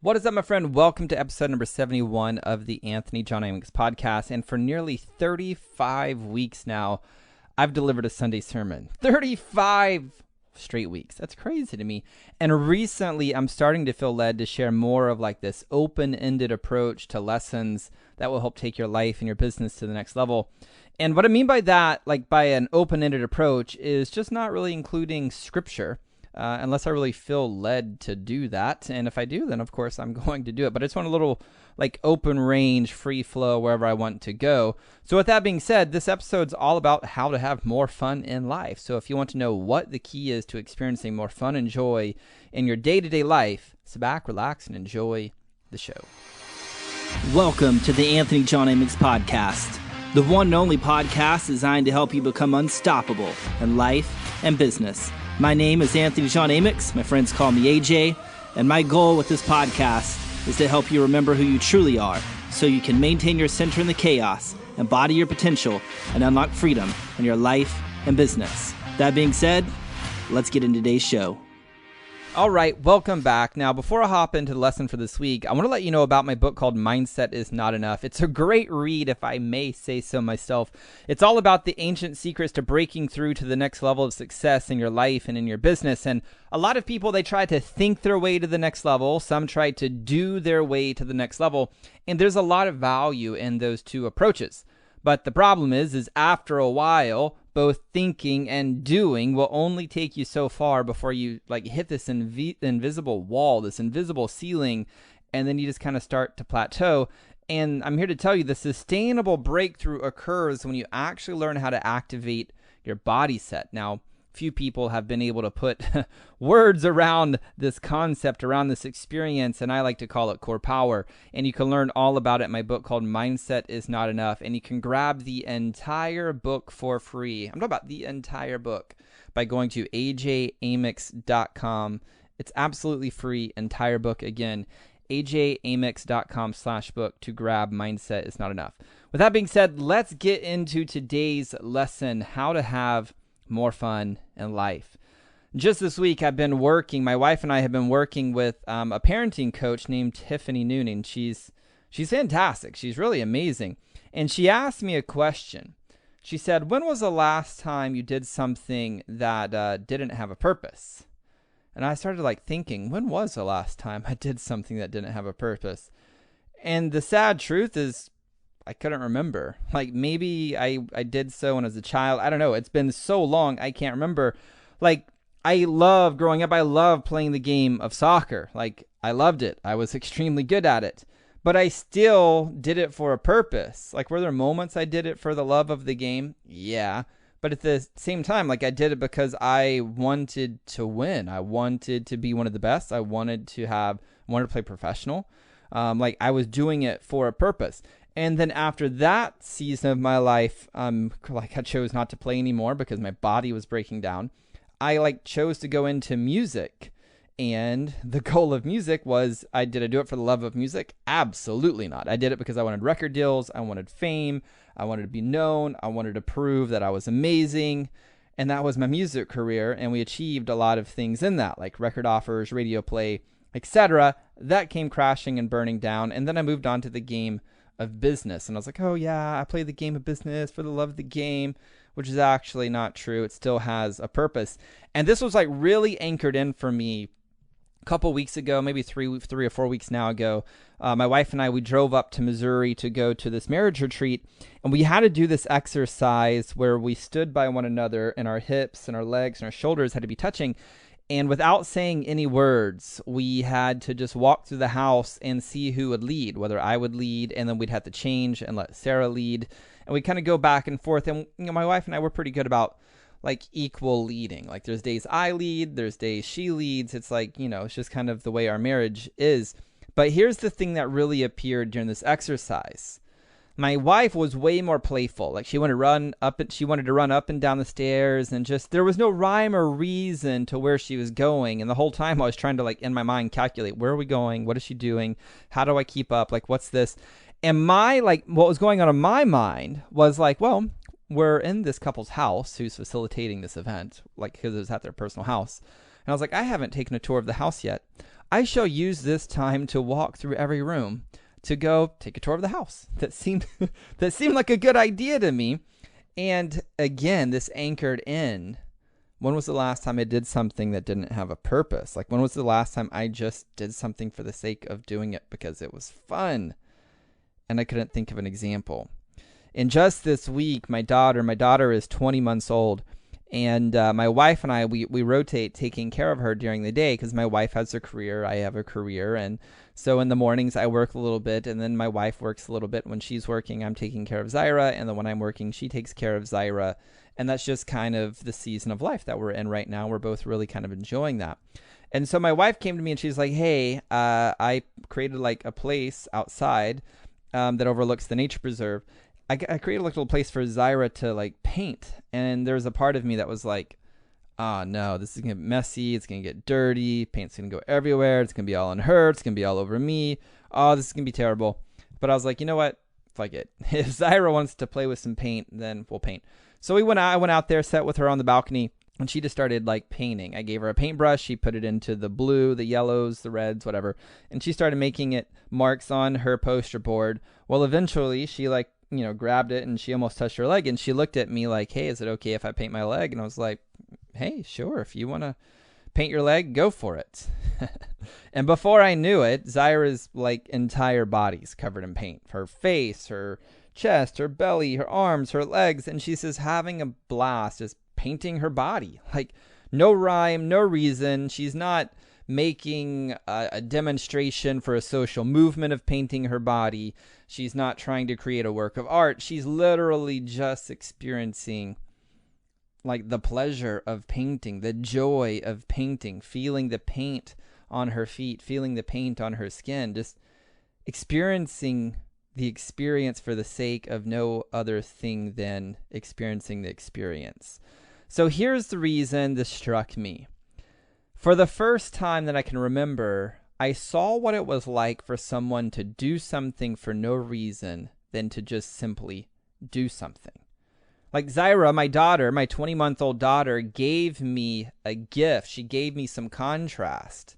What is up, my friend? Welcome to episode number 71 of the Anthony John Amix podcast. And for nearly 35 weeks now, I've delivered a Sunday sermon. 35 straight weeks. That's crazy to me. And recently, I'm starting to feel led to share more of like this open-ended approach to lessons that will help take your life and your business to the next level. And what I mean by that, like by an open-ended approach, is just not really including scripture. Unless I really feel led to do that. And if I do, then of course I'm going to do it. But I just want a little like open range, free flow wherever I want to go. So with that being said, this episode's all about how to have more fun in life. So if you want to know what the key is to experiencing more fun and joy in your day-to-day life, sit back, relax, and enjoy the show. Welcome to the Anthony John Amix podcast, the one and only podcast designed to help you become unstoppable in life and business. My name is Anthony John Amix. My friends call me AJ, and my goal with this podcast is to help you remember who you truly are so you can maintain your center in the chaos, embody your potential, and unlock freedom in your life and business. That being said, let's get into today's show. All right, welcome back. Now, before I hop into the lesson for this week, I want to let you know about my book called Mindset is Not Enough. It's a great read, if I may say so myself. It's all about the ancient secrets to breaking through to the next level of success in your life and in your business. And a lot of people, they try to think their way to the next level. Some try to do their way to the next level. And there's a lot of value in those two approaches. But the problem is after a while, both thinking and doing will only take you so far before you like hit this invisible wall, this invisible ceiling, and then you just kind of start to plateau. And I'm here to tell you the sustainable breakthrough occurs when you actually learn how to activate your body set. Now, few people have been able to put words around this concept, around this experience, and I like to call it core power. And you can learn all about it in my book called Mindset is Not Enough. And you can grab the entire book for free. I'm talking about the entire book by going to ajamix.com. It's absolutely free, entire book. Again, ajamix.com/book to grab Mindset is Not Enough. With that being said, let's get into today's lesson, how to have more fun in life. Just this week, my wife and I have been working with a parenting coach named Tiffany Noonan. She's fantastic. She's really amazing. And she asked me a question. She said, when was the last time you did something that didn't have a purpose? And I started like thinking, when was the last time I did something that didn't have a purpose? And the sad truth is, I couldn't remember. Like maybe I did so when I was a child. I don't know. It's been so long, I can't remember. Like growing up, I loved playing the game of soccer. Like I loved it. I was extremely good at it. But I still did it for a purpose. Like were there moments I did it for the love of the game? Yeah. But at the same time, like I did it because I wanted to win. I wanted to be one of the best. I wanted to play professional. Like I was doing it for a purpose. And then after that season of my life, like I chose not to play anymore because my body was breaking down. I like chose to go into music. And the goal of music was, did I do it for the love of music? Absolutely not. I did it because I wanted record deals. I wanted fame. I wanted to be known. I wanted to prove that I was amazing. And that was my music career. And we achieved a lot of things in that, like record offers, radio play, etc. That came crashing and burning down. And then I moved on to the game of business. And I was like, oh yeah, I play the game of business for the love of the game, which is actually not true. It still has a purpose. And this was like really anchored in for me a couple weeks ago, maybe three or 4 weeks now ago. My wife and I, we drove up to Missouri to go to this marriage retreat, and we had to do this exercise where we stood by one another and our hips and our legs and our shoulders had to be touching. And without saying any words, we had to just walk through the house and see who would lead, whether I would lead, and then we'd have to change and let Sarah lead. And we kind of go back and forth. And my wife and I were pretty good about like equal leading. Like there's days I lead, there's days she leads. It's like, it's just kind of the way our marriage is. But here's the thing that really appeared during this exercise. My wife was way more playful. Like she wanted to run up and down the stairs, and just there was no rhyme or reason to where she was going. And the whole time I was trying to like in my mind calculate, where are we going? What is she doing? How do I keep up? Like what's this? And what was going on in my mind was like, well, we're in this couple's house who's facilitating this event, like because it was at their personal house. And I was like, I haven't taken a tour of the house yet. I shall use this time to walk through every room to go take a tour of the house. That seemed like a good idea to me. And again, this anchored in, when was the last time I did something that didn't have a purpose? Like, when was the last time I just did something for the sake of doing it because it was fun? And I couldn't think of an example. And just this week, my daughter is 20 months old, and my wife and I, we rotate taking care of her during the day because my wife has a career, I have a career, and so in the mornings I work a little bit, and then my wife works a little bit. When she's working, I'm taking care of Zyra, and then when I'm working, she takes care of Zyra, and that's just kind of the season of life that we're in right now. We're both really kind of enjoying that. And so my wife came to me and she's like, hey, I created like a place outside that overlooks the nature preserve. I created a little place for Zyra to like paint, and there was a part of me that was like, oh no, this is gonna get messy, it's gonna get dirty, paint's gonna go everywhere, it's gonna be all on her, it's gonna be all over me, oh, this is gonna be terrible. But I was like, you know what, fuck it. If Zyra wants to play with some paint, then we'll paint. So I went out there, sat with her on the balcony, and she just started like painting. I gave her a paintbrush, she put it into the blue, the yellows, the reds, whatever, and she started making it marks on her poster board. Well, eventually she grabbed it and she almost touched her leg, and she looked at me like, hey, is it okay if I paint my leg? And I was like, hey, sure, if you want to paint your leg, go for it. And before I knew it, Zyra's like entire body's covered in paint. Her face, her chest, her belly, her arms, her legs, and she's just having a blast just painting her body. Like, no rhyme, no reason. She's not making a demonstration for a social movement of painting her body. She's not trying to create a work of art. She's literally just experiencing like the pleasure of painting, the joy of painting, feeling the paint on her feet, feeling the paint on her skin, just experiencing the experience for the sake of no other thing than experiencing the experience. So here's the reason this struck me. For the first time that I can remember, I saw what it was like for someone to do something for no reason than to just simply do something. Like Zyra, my daughter, my 20-month-old daughter, gave me a gift. She gave me some contrast.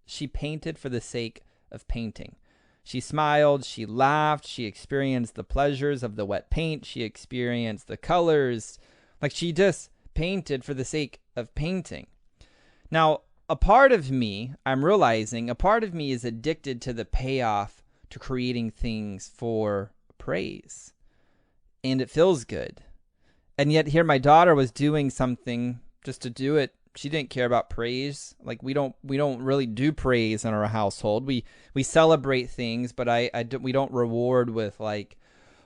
She painted for the sake of painting. She smiled, she laughed, she experienced the pleasures of the wet paint, she experienced the colors. Like, she just painted for the sake of painting. Now, a part of me, I'm realizing, a part of me is addicted to the payoff to creating things for praise. And it feels good. And yet here my daughter was doing something just to do it. She didn't care about praise. Like, we don't really do praise in our household. We celebrate things, but we don't reward with like,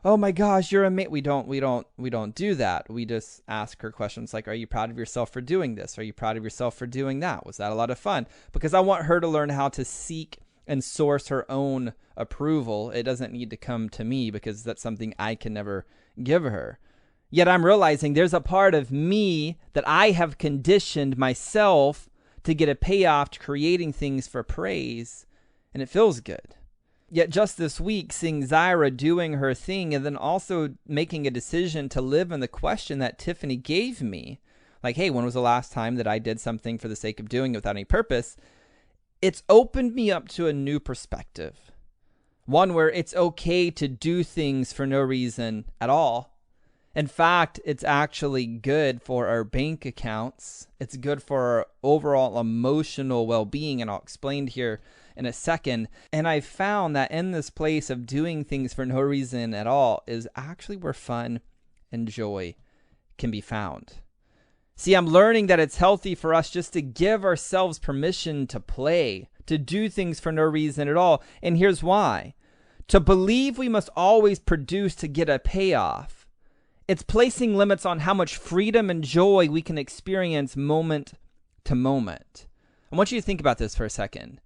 oh my gosh, you're amazing. We don't do that. We just ask her questions like, are you proud of yourself for doing this? Are you proud of yourself for doing that? Was that a lot of fun? Because I want her to learn how to seek and source her own approval. It doesn't need to come to me because that's something I can never give her. Yet I'm realizing there's a part of me that I have conditioned myself to get a payoff to creating things for praise, and it feels good. Yet just this week, seeing Zyra doing her thing and then also making a decision to live in the question that Tiffany gave me, like, hey, when was the last time that I did something for the sake of doing it without any purpose? It's opened me up to a new perspective. One where it's okay to do things for no reason at all. In fact, it's actually good for our bank accounts. It's good for our overall emotional well-being, and I'll explain here in a second. And I found that in this place of doing things for no reason at all is actually where fun and joy can be found. See, I'm learning that it's healthy for us just to give ourselves permission to play, to do things for no reason at all. And here's why. To believe we must always produce to get a payoff. It's placing limits on how much freedom and joy we can experience moment to moment. I want you to think about this for a second.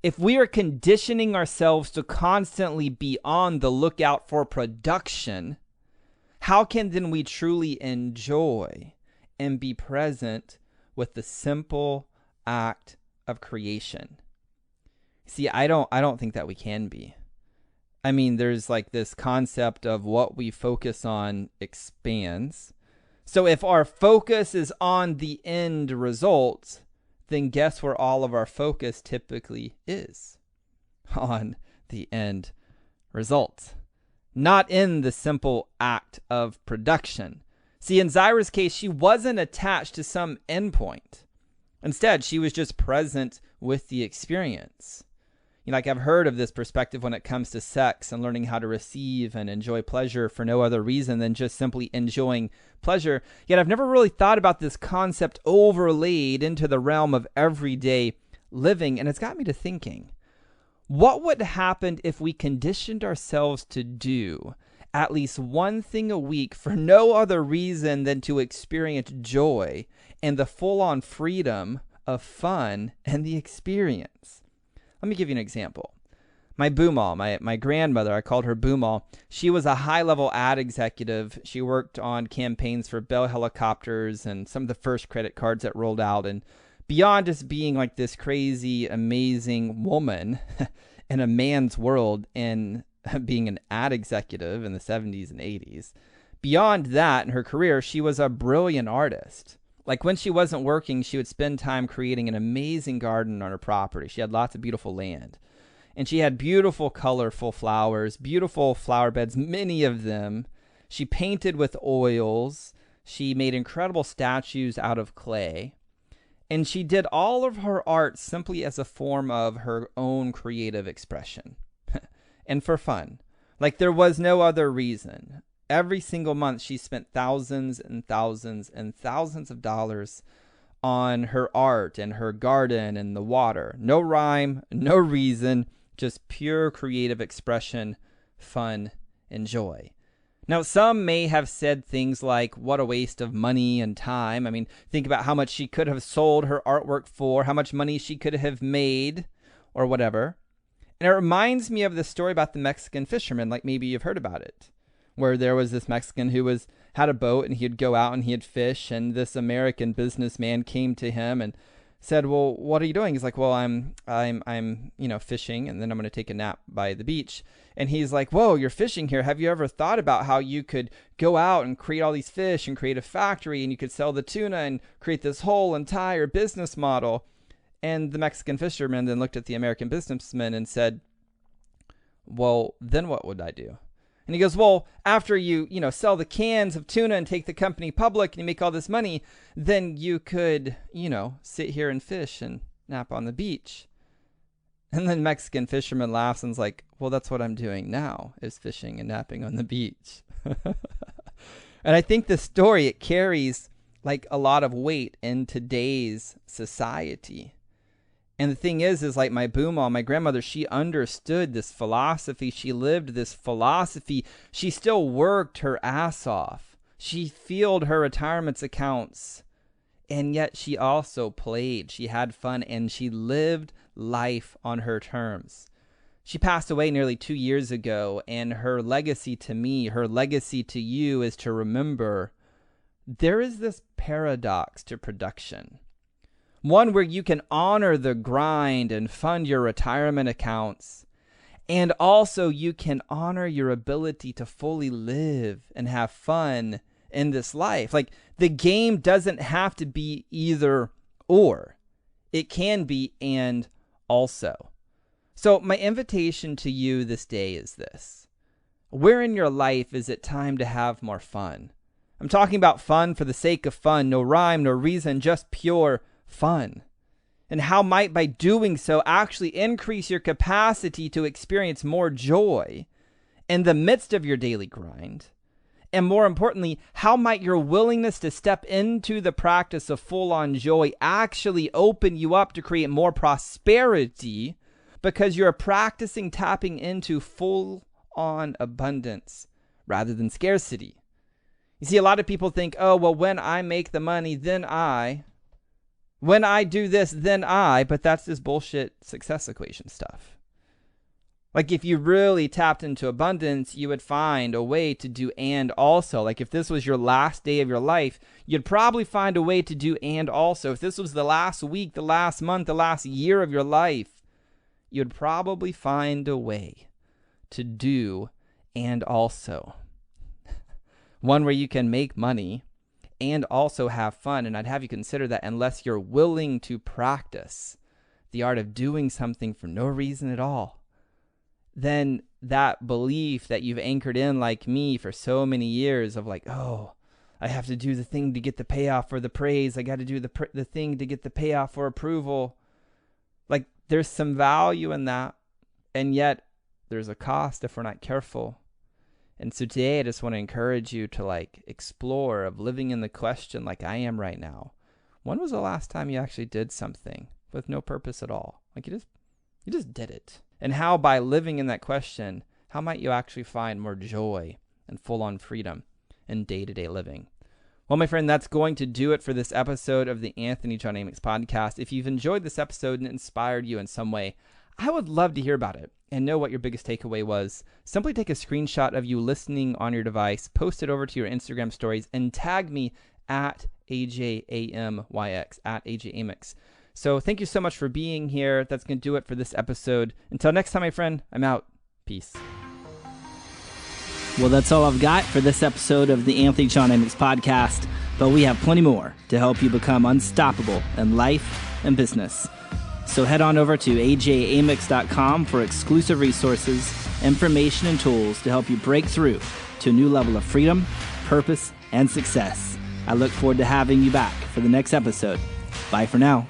If we are conditioning ourselves to constantly be on the lookout for production, how can then we truly enjoy and be present with the simple act of creation? See, I don't think that we can be. I mean, there's like this concept of what we focus on expands. So if our focus is on the end result, then guess where all of our focus typically is? On the end result, not in the simple act of production. See, in Zyra's case, she wasn't attached to some endpoint. Instead, she was just present with the experience. Like I've heard of this perspective when it comes to sex and learning how to receive and enjoy pleasure for no other reason than just simply enjoying pleasure. Yet I've never really thought about this concept overlaid into the realm of everyday living. And it's got me to thinking, what would happen if we conditioned ourselves to do at least one thing a week for no other reason than to experience joy and the full-on freedom of fun and the experience? Let me give you an example. My Boomal, my grandmother, I called her Boomal. She was a high-level ad executive. She worked on campaigns for Bell Helicopters and some of the first credit cards that rolled out. And beyond just being like this crazy, amazing woman in a man's world and being an ad executive in the 70s and 80s, beyond that in her career, she was a brilliant artist. Like when she wasn't working, she would spend time creating an amazing garden on her property. She had lots of beautiful land. And she had beautiful, colorful flowers, beautiful flower beds, many of them. She painted with oils. She made incredible statues out of clay. And she did all of her art simply as a form of her own creative expression and for fun. Like there was no other reason. Every single month, she spent thousands and thousands and thousands of dollars on her art and her garden and the water. No rhyme, no reason, just pure creative expression, fun, and joy. Now, some may have said things like, what a waste of money and time. I mean, think about how much she could have sold her artwork for, how much money she could have made, or whatever. And it reminds me of the story about the Mexican fisherman, like maybe you've heard about it, where there was this Mexican who had a boat and he'd go out and he'd fish, and this American businessman came to him and said, well, what are you doing? He's like, well, I'm fishing, and then I'm going to take a nap by the beach. And he's like, whoa, you're fishing here. Have you ever thought about how you could go out and create all these fish and create a factory, and you could sell the tuna and create this whole entire business model? And the Mexican fisherman then looked at the American businessman and said, well, then what would I do? And he goes, well, after you sell the cans of tuna and take the company public and you make all this money, then you could, sit here and fish and nap on the beach. And then Mexican fisherman laughs and's like, well, that's what I'm doing now, is fishing and napping on the beach. And I think this story, it carries like a lot of weight in today's society. And the thing is like my Boomal, my grandmother, she understood this philosophy. She lived this philosophy. She still worked her ass off. She filled her retirement accounts. And yet she also played. She had fun and she lived life on her terms. She passed away nearly 2 years ago. And her legacy to me, her legacy to you is to remember there is this paradox to production. One where you can honor the grind and fund your retirement accounts. And also you can honor your ability to fully live and have fun in this life. Like the game doesn't have to be either or. It can be and also. So my invitation to you this day is this. Where in your life is it time to have more fun? I'm talking about fun for the sake of fun. No rhyme, no reason, just pure fun. And how might by doing so actually increase your capacity to experience more joy in the midst of your daily grind? And more importantly, how might your willingness to step into the practice of full-on joy actually open you up to create more prosperity because you're practicing tapping into full-on abundance rather than scarcity? You see, a lot of people think, oh, well, when I make the money, when I do this, then but that's this bullshit success equation stuff. Like if you really tapped into abundance, you would find a way to do and also. Like if this was your last day of your life, you'd probably find a way to do and also. If this was the last week, the last month, the last year of your life, you'd probably find a way to do and also. One where you can make money and also have fun. And I'd have you consider that unless you're willing to practice the art of doing something for no reason at all, then that belief that you've anchored in, like me, for so many years of like, oh, I have to do the thing to get the payoff for the praise. I got to do the thing to get the payoff for approval. Like, there's some value in that, and yet there's a cost if we're not careful. And so today I just want to encourage you to like explore of living in the question like I am right now. When was the last time you actually did something with no purpose at all? Like you just did it. And how by living in that question, how might you actually find more joy and full-on freedom in day-to-day living? Well, my friend, that's going to do it for this episode of the Anthony John Amyx podcast. If you've enjoyed this episode and it inspired you in some way, I would love to hear about it and know what your biggest takeaway was. Simply take a screenshot of you listening on your device, post it over to your Instagram stories, and tag me at AJAMYX, at AJAMYX. So thank you so much for being here. That's going to do it for this episode. Until next time, my friend, I'm out. Peace. Well, that's all I've got for this episode of the Anthony John Amyx podcast, but we have plenty more to help you become unstoppable in life and business. So head on over to ajamyx.com for exclusive resources, information, and tools to help you break through to a new level of freedom, purpose, and success. I look forward to having you back for the next episode. Bye for now.